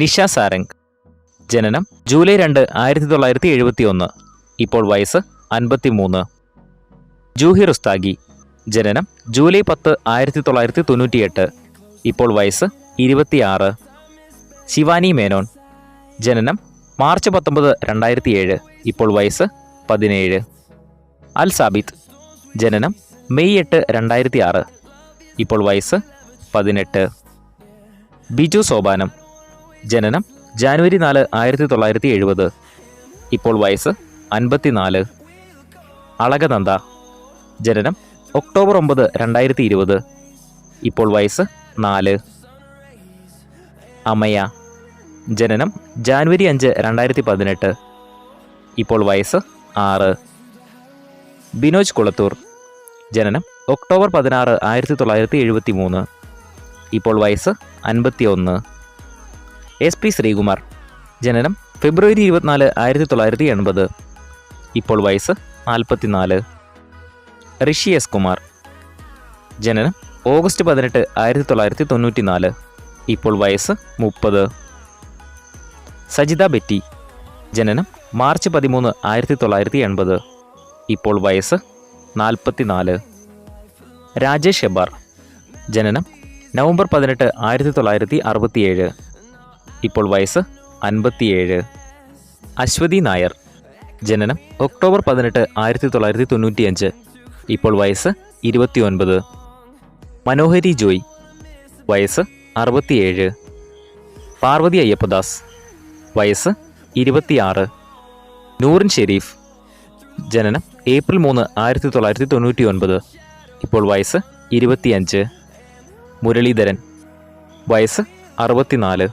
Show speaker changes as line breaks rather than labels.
നിഷ സാരംഗ്. ജനനം ജൂലൈ 2, 1971. ഇപ്പോൾ വയസ്സ് 53. ജൂഹി റുസ്താഗി. ജനനം ജൂലൈ 10, 1998. ഇപ്പോൾ വയസ്സ് 26. ശിവാനി മേനോൻ. ജനനം മാർച്ച് 19, 2007. ഇപ്പോൾ വയസ്സ് 17. അൽ സാബിത്ത്. ജനനം മെയ് 8, 2006. ഇപ്പോൾ വയസ്സ് 18. ബിജു സോപാനം. ജനനം ജാനുവരി 4, 1970. ഇപ്പോൾ വയസ്സ് 54. അളകനന്ദ. ജനനം ഒക്ടോബർ 9, 2020. ഇപ്പോൾ വയസ്സ് 4. അമയ. ജനനം ജാനുവരി 5, 2018. ഇപ്പോൾ വയസ്സ് 6. ബിനോജ് കുളത്തൂർ. ജനനം ഒക്ടോബർ 16, 1973. ഇപ്പോൾ വയസ്സ് 51. S P Sreekumar. ജനനം ഫെബ്രുവരി 24, 1980. ഇപ്പോൾ വയസ്സ് 44. ഋഷി എസ് കുമാർ. ജനനം ഓഗസ്റ്റ് 18, 1994. ഇപ്പോൾ വയസ്സ് 30. സജിത ബെറ്റി. ജനനം മാർച്ച് 13, 1980. ഇപ്പോൾ വയസ്സ് 44. രാജേഷ് ഹെബാർ. ജനനം നവംബർ 18, 1967. ഇപ്പോൾ വയസ്സ് 57. അശ്വതി നായർ. ജനനം ഒക്ടോബർ 18, 1995. ഇപ്പോൾ വയസ്സ് 29. മനോഹരി ജോയ്. വയസ്സ് 67. പാർവതി അയ്യപ്പദാസ്. വയസ്സ് 26. നൂറിൻ ഷെരീഫ്. ജനനം ഏപ്രിൽ 3, 1999. ഇപ്പോൾ വയസ്സ് 25. മുരളീധരൻ. വയസ്സ് 64.